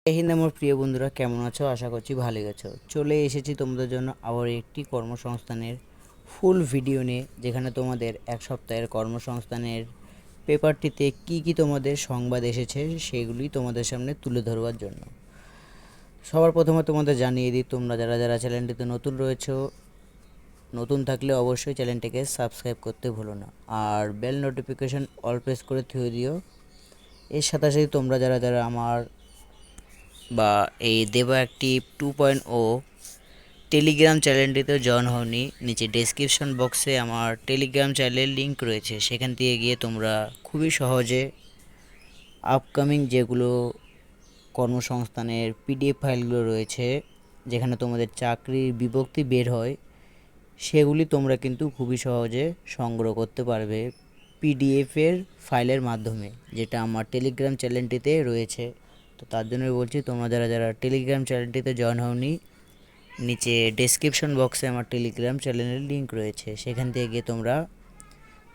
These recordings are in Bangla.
জয় হিন্দ আমার প্রিয় বন্ধুরা, কেমন আছো? আশা করছি ভালোই আছো। চলে এসেছি তোমাদের জন্য আবার একটি কর্মসংস্থানের ফুল ভিডিও নিয়ে, যেখানে তোমাদের এক সপ্তাহের কর্মসংস্থানের পেপারটিতে কি কি তোমাদের সংবাদ এসেছে সেগুলি তোমাদের সামনে তুলে ধরবার জন্য। সবার প্রথমে তোমাদের জানিয়ে দিই, তোমরা যারা যারা চ্যানেলটিতে নতুন রয়েছো, নতুন থাকলে অবশ্যই চ্যানেলটিকে সাবস্ক্রাইব করতে ভুলো না, আর বেল নোটিফিকেশন অল প্রেস করে থুয়ে দিও। এর সাথে সাথে তোমরা যারা যারা আমার বা এই দেবা অ্যাক্টিভ 2.0 টেলিগ্রাম চ্যানেলটিতে জয়েন হওনি, নিচে ডেসক্রিপশন বক্সে আমার টেলিগ্রাম চ্যানেলের লিঙ্ক রয়েছে, সেখান থেকে গিয়ে তোমরা খুবই সহজে আপকামিং যেগুলো কর্মসংস্থানের পিডিএফ ফাইলগুলো রয়েছে, যেখানে তোমাদের চাকরির বিজ্ঞপ্তি বের হয়, সেগুলি তোমরা কিন্তু খুবই সহজে সংগ্রহ করতে পারবে পিডিএফের ফাইলের মাধ্যমে, যেটা আমার টেলিগ্রাম চ্যানেলটিতে রয়েছে। তো তার জন্য বলছি, তোমরা যারা যারা টেলিগ্রাম চ্যানেলটিতে জয়েন হওনি, নিচে ডেসক্রিপশন বক্সে আমার টেলিগ্রাম চ্যানেলের লিঙ্ক রয়েছে, সেখান থেকে গিয়ে তোমরা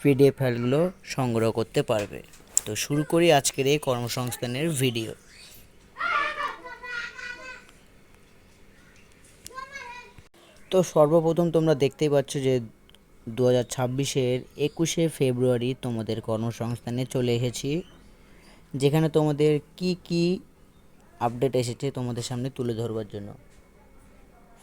পিডিএফ ফাইলগুলো সংগ্রহ করতে পারবে। তো শুরু করি আজকের এই কর্মসংস্থানের ভিডিও। তো সর্বপ্রথম তোমরা দেখতেই পাচ্ছ যে 2026-এর 21শে ফেব্রুয়ারি তোমাদের কর্মসংস্থানে চলে এসেছি, যেখানে তোমাদের কি কি আপডেট এসেছে তোমাদের সামনে তুলে ধরবার জন্য।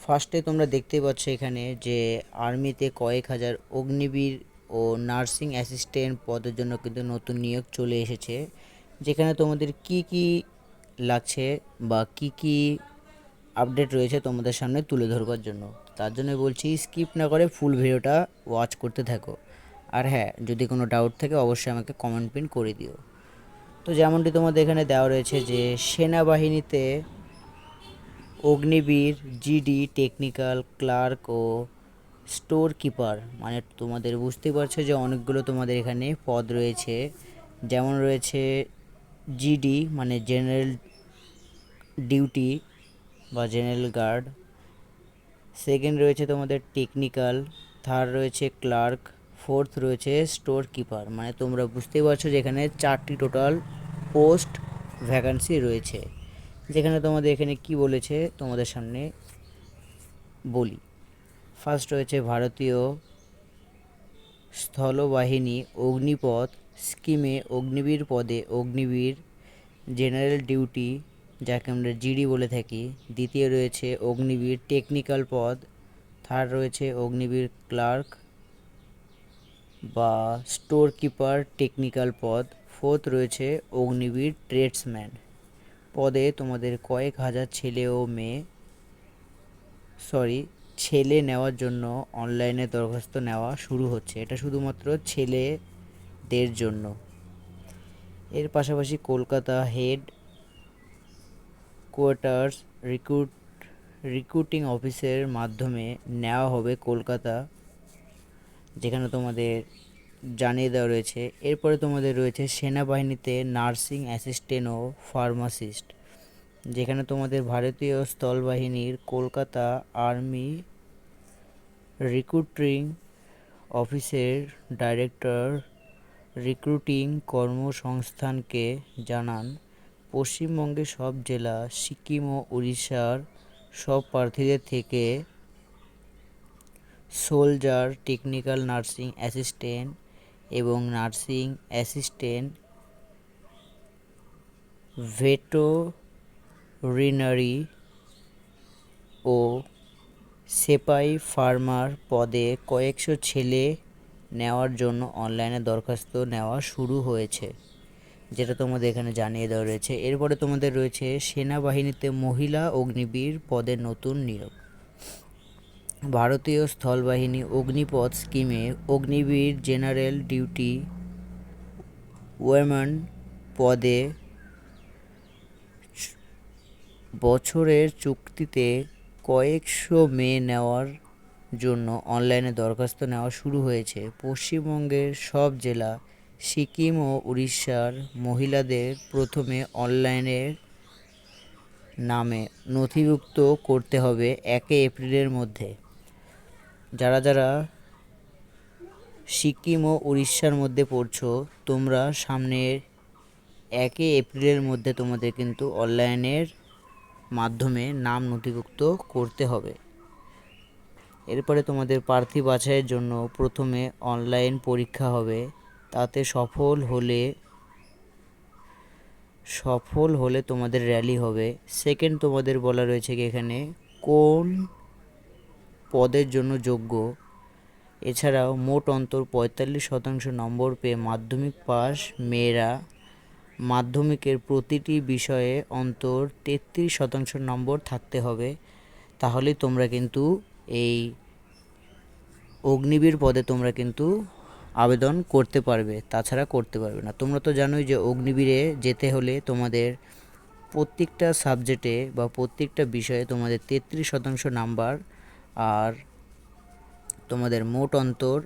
ফার্স্টে তোমরা দেখতেই পাচ্ছ এখানে যে আর্মিতে কয়েক হাজার অগ্নিবীর ও নার্সিং অ্যাসিস্ট্যান্ট পদের জন্য কিন্তু নতুন নিয়োগ চলে এসেছে, যেখানে তোমাদের কি কি লাগছে বা কি কি আপডেট রয়েছে তোমাদের সামনে তুলে ধরবার জন্য। তার জন্য বলছি, স্কিপ না করে ফুল ভিডিওটা ওয়াচ করতে থাকো। আর হ্যাঁ, যদি কোনো ডাউট থাকে অবশ্যই আমাকে কমেন্ট পিন করে দিও। তো যেমনটি তোমাদের এখানে দেওয়া রয়েছে যে সেনাবাহিনীতে অগ্নিবীর, জিডি, টেকনিক্যাল ক্লার্ক ও স্টোর কিপার, মানে তোমাদের বুঝতেই পারছো যে অনেকগুলো তোমাদের এখানে পদ রয়েছে। যেমন রয়েছে জিডি মানে জেনারেল ডিউটি বা জেনারেল গার্ড, সেকেন্ড রয়েছে তোমাদের টেকনিক্যাল, থার্ড রয়েছে ক্লার্ক, ফোর্থ রয়েছে স্টোর কিপার। মানে তোমরা বুঝতেই পারছো যে এখানে 4টি টোটাল পোস্ট ভ্যাকান্সি রয়েছে। যেখানে তোমাদের এখানে কি বলেছে তোমাদের সামনে বলি। ফার্স্ট রয়েছে ভারতীয় স্থলবাহিনী অগ্নিপথ স্কিমে অগ্নিবীর পদে অগ্নিবীর জেনারেল ডিউটি, যাকে আমরা জিডি বলে থাকি। দ্বিতীয় রয়েছে অগ্নিবীর টেকনিক্যাল পদ। থার্ড রয়েছে অগ্নিবীর ক্লার্ক বা স্টোর কিপার টেকনিক্যাল পদ। ফোর্থ রয়েছে অগ্নিবীর ট্রেডসম্যান পদে তোমাদের কয়েক হাজার ছেলে নেওয়ার জন্য অনলাইনে দরখাস্ত নেওয়া শুরু হচ্ছে। এটা শুধুমাত্র ছেলেদের জন্য। এর পাশাপাশি কলকাতা হেড কোয়ার্টার্স রিক্রুটিং অফিসের মাধ্যমে নেওয়া হবে কলকাতা, যেখানে তোমাদের জানিয়ে দেওয়া রয়েছে। এরপরে তোমাদের রয়েছে সেনাবাহিনীতে নার্সিং অ্যাসিস্ট্যান্ট ও ফার্মাসিস্ট, যেখানে তোমাদের ভারতীয় স্থলবাহিনীর কলকাতা আর্মি রিক্রুটিং অফিসের ডাইরেক্টর রিক্রুটিং কর্মসংস্থানকে জানান, পশ্চিমবঙ্গের সব জেলা, সিকিম ও উড়িষ্যার সব প্রার্থীদের থেকে সোলজার, টেকনিক্যাল নার্সিং অ্যাসিস্ট্যান্ট এবং নার্সিং অ্যাসিস্ট্যান্ট, ভেটেরিনারি ও সেপাই ফার্মার পদে কয়েকশো ছেলে নেওয়ার জন্য অনলাইনে দরখাস্ত নেওয়া শুরু হয়েছে, যেটা তোমাদের এখানে জানিয়ে দেওয়া রয়েছে। এরপরে তোমাদের রয়েছে সেনাবাহিনীতে মহিলা অগ্নিবীর পদের নতুন নিয়োগ। ভারতীয় স্থলবাহিনী অগ্নিপথ স্কিমে অগ্নিবীর জেনারেল ডিউটি ওয়েমেন পদে বছরের চুক্তিতে কয়েকশো মেয়ে নেওয়ার জন্য অনলাইনে দরখাস্ত নেওয়া শুরু হয়েছে। পশ্চিমবঙ্গের সব জেলা, সিকিম ও উড়িষ্যার মহিলাদের প্রথমে অনলাইনের নামে নথিভুক্ত করতে হবে 1 এপ্রিলের মধ্যে। যারা যারা সিকিম ও উড়িষ্যার মধ্যে পড়ছো, তোমরা সামনের 1 এপ্রিলের মধ্যে তোমাদের কিন্তু অনলাইনের মাধ্যমে নাম নথিভুক্ত করতে হবে। এরপরে তোমাদের প্রার্থী বাছাইয়ের জন্য প্রথমে অনলাইন পরীক্ষা হবে, তাতে সফল হলে তোমাদের র্যালি হবে। সেকেন্ড তোমাদের বলা রয়েছে কি এখানে কোন পদের জন্য যোগ্য। এছাড়াও মোট অন্তর 45% নম্বর পেয়ে মাধ্যমিক পাস মেয়েরা মাধ্যমিকের প্রতিটি বিষয়ে অন্তর 33% নম্বর থাকতে হবে, তাহলে তোমরা কিন্তু এই অগ্নিবীর পদে তোমরা কিন্তু আবেদন করতে পারবে, তাছাড়া করতে পারবে না। তোমরা তো জানোই যে অগ্নিবীরে যেতে হলে তোমাদের প্রত্যেকটা সাবজেক্টে বা প্রত্যেকটা বিষয়ে তোমাদের 33% নাম্বার আর তোমাদের মোট অন্তর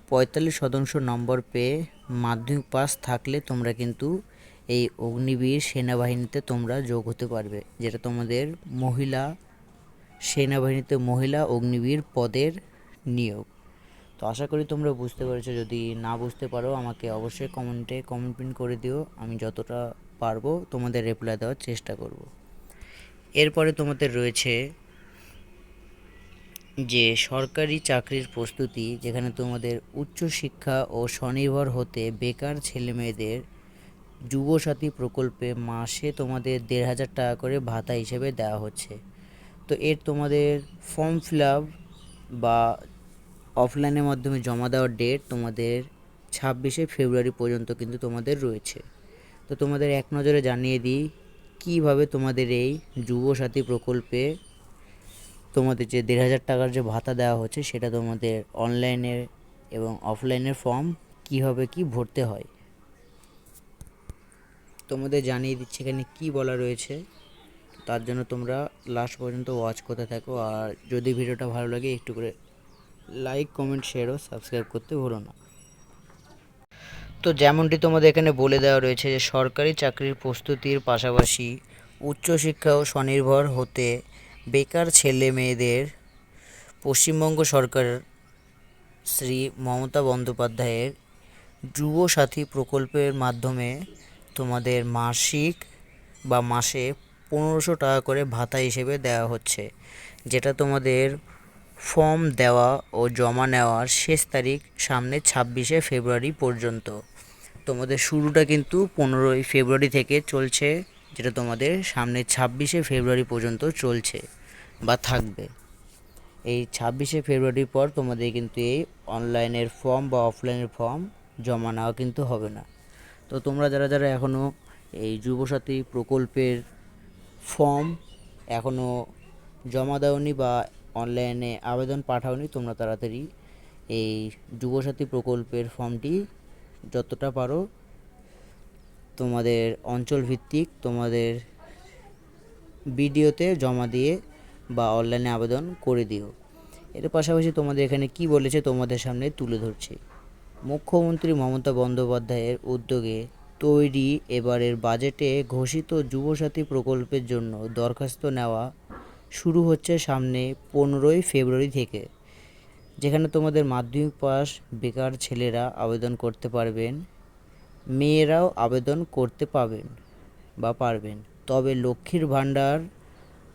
45% নম্বর পেয়ে মাধ্যমিক পাস থাকলে তোমরা কিন্তু এই অগ্নিবীর সেনাবাহিনীতে তোমরা যোগ হতে পারবে, যেটা তোমাদের মহিলা সেনাবাহিনীতে মহিলা অগ্নিবীর পদের নিয়োগ। তো আশা করি তোমরা বুঝতে পেরেছো। যদি না বুঝতে পারো আমাকে অবশ্যই কমেন্ট পিন করে দিও, আমি যতটা পারবো তোমাদের রিপ্লাই দেওয়ার চেষ্টা করব। এরপরে তোমাদের রয়েছে যে সরকারি চাকরির প্রস্তুতি, যেখানে তোমাদের উচ্চশিক্ষা ও স্বনির্ভর হতে বেকার ছেলেমেয়েদের যুবসাথী প্রকল্পে মাসে তোমাদের 1,500 টাকা করে ভাতা হিসেবে দেওয়া হচ্ছে। তো এর তোমাদের ফর্ম ফিল আপ বা অফলাইনের মাধ্যমে জমা দেওয়ার ডেট তোমাদের 26শে ফেব্রুয়ারি পর্যন্ত কিন্তু তোমাদের রয়েছে। তো তোমাদের এক নজরে জানিয়ে দিই কীভাবে তোমাদের এই যুবসাথী প্রকল্পে তোমাদের যে 1,500 টাকার যে ভাতা দেওয়া হচ্ছে সেটা তোমাদের অনলাইনের এবং অফলাইনের ফর্ম কীভাবে কি ভরতে হয় তোমাদের জানিয়ে দিচ্ছি এখানে কি বলা রয়েছে। তার জন্য তোমরা লাস্ট পর্যন্ত ওয়াচ করতে থাকো, আর যদি ভিডিওটা ভালো লাগে একটু করে লাইক কমেন্ট শেয়ার ও সাবস্ক্রাইব করতে ভুলো না। তো যেমনটি তোমাদের এখানে বলে দেওয়া রয়েছে যে সরকারি চাকরির প্রস্তুতির পাশাপাশি উচ্চশিক্ষা ও স্বনির্ভর হতে বেকার ছেলে মেয়েদের পশ্চিমবঙ্গ সরকার শ্রী মমতা বন্দ্যোপাধ্যায়ের যুবসাথী প্রকল্পের মাধ্যমে তোমাদের মাসিক বা মাসে 1,500 টাকা করে ভাতা হিসেবে দেওয়া হচ্ছে, যেটা তোমাদের ফর্ম দেওয়া ও জমা নেওয়ার শেষ তারিখ সামনে 26শে ফেব্রুয়ারি পর্যন্ত। তোমাদের শুরুটা কিন্তু 15ই ফেব্রুয়ারি থেকে চলছে, যেটা তোমাদের সামনে 26শে ফেব্রুয়ারি পর্যন্ত চলছে বা থাকবে। এই 26শে ফেব্রুয়ারির পর তোমাদের কিন্তু এই অনলাইনের ফর্ম বা অফলাইনের ফর্ম জমা নেওয়া কিন্তু হবে না। তো তোমরা যারা যারা এখনও এই যুবসাথী প্রকল্পের ফর্ম এখনও জমা দাওনি বা অনলাইনে আবেদন পাঠাওনি, তোমরা তাড়াতাড়ি এই যুবসাথী প্রকল্পের ফর্মটি যতটা পারো তোমাদের অঞ্চল ভিত্তিক তোমাদের ভিডিওতে জমা দিয়ে বা অনলাইনে আবেদন করে দিও। এর পাশাপাশি তোমাদের এখানে কি বলেছে তোমাদের সামনে তুলে ধরছি। মুখ্যমন্ত্রী মমতা বন্দ্যোপাধ্যায়ের উদ্যোগে তৈরি এবারের বাজেটে ঘোষিত যুবসাথী প্রকল্পের জন্য দরখাস্ত নেওয়া শুরু হচ্ছে সামনে 15ই ফেব্রুয়ারি থেকে, যেখানে তোমাদের মাধ্যমিক পাস বেকার ছেলেরা আবেদন করতে পারবেন, মেয়েরাও আবেদন করতে পারবেন। তবে লক্ষ্মীর ভাণ্ডার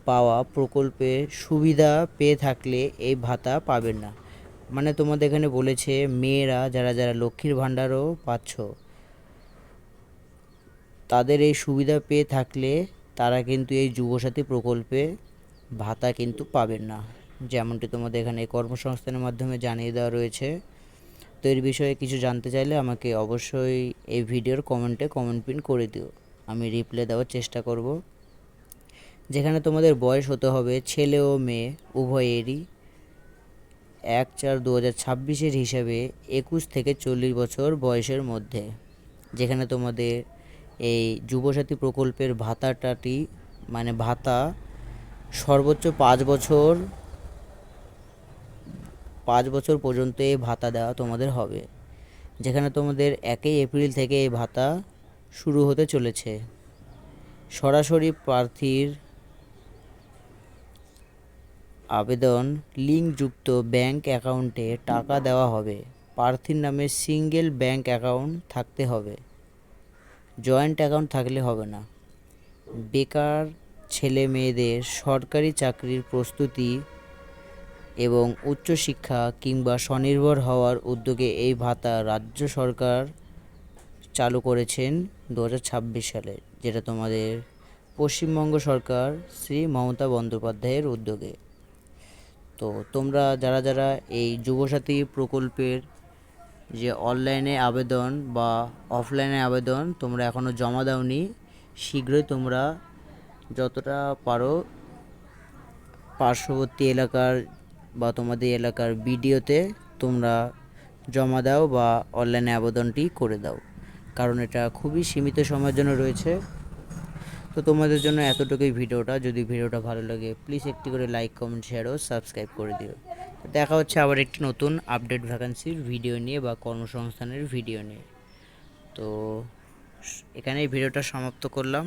পাওয়া প্রকল্পে সুবিধা পেয়ে থাকলে এই ভাতা পাবেন না। মানে তোমাদের এখানে বলেছে মেয়েরা যারা যারা লক্ষ্মীর ভাণ্ডারও পাচ্ছ তাদের এই সুবিধা পেয়ে থাকলে তারা কিন্তু এই যুবসাথী প্রকল্পে ভাতা কিন্তু পাবেন না, যেমনটি তোমাদের এখানে কর্মসংস্থানের মাধ্যমে জানিয়ে দেওয়া রয়েছে। তো এর বিষয়ে কিছু জানতে চাইলে আমাকে অবশ্যই এই ভিডিওর কমেন্টে কমেন্ট পিন করে দিও, আমি রিপ্লাই দেওয়ার চেষ্টা করব। যেখানে তোমাদের বয়স হতে হবে ছেলে ও মেয়ে উভয়েরই 1/4/2026 হিসাবে 21 থেকে 40 বছর বয়সের মধ্যে। যেখানে তোমাদের এই যুবসাথী প্রকল্পের ভাতাটাটি মানে ভাতা সর্বোচ্চ 5 বছর পর্যন্ত এই ভাতা দেওয়া তোমাদের হবে। যেখানে তোমাদের 1 এপ্রিল থেকে এই ভাতা শুরু হতে চলেছে। সরাসরি প্রার্থীর আবেদন লিঙ্কযুক্ত ব্যাংক অ্যাকাউন্টে টাকা দেওয়া হবে। প্রার্থীর নামে সিঙ্গেল ব্যাংক অ্যাকাউন্ট থাকতে হবে, জয়েন্ট অ্যাকাউন্ট থাকলে হবে না। বেকার ছেলে মেয়েদের সরকারি চাকরির প্রস্তুতি এবং উচ্চশিক্ষা কিংবা স্বনির্ভর হওয়ার উদ্যোগে এই ভাতা রাজ্য সরকার চালু করেছেন 2026 সালে, যেটা তোমাদের পশ্চিমবঙ্গ সরকার শ্রী মমতা বন্দ্যোপাধ্যায়ের উদ্যোগে। তো তোমরা যারা যারা এই যুবসাথী প্রকল্পের যে অনলাইনে আবেদন বা অফলাইনে আবেদন তোমরা এখনও জমা দাওনি, শীঘ্রই তোমরা যতটা পারো পার্শ্ববর্তী এলাকার বা তোমাদের এলাকার বিডিওতে তোমরা জমা দাও বা অনলাইনে আবেদনটি করে দাও, কারণ এটা খুবই সীমিত সময়ের জন্য রয়েছে। তো তোমাদের জন্য এতটুকুই ভিডিওটা। যদি ভিডিওটা ভালো লাগে প্লিজ একটি করে লাইক, কমেন্ট, শেয়ার ও সাবস্ক্রাইব করে দিও। দেখা হচ্ছে আবার একটি নতুন আপডেট ভ্যাকান্সির ভিডিও নিয়ে বা কর্মসংস্থানের ভিডিও নিয়ে। তো এখানেই ভিডিওটা সমাপ্ত করলাম।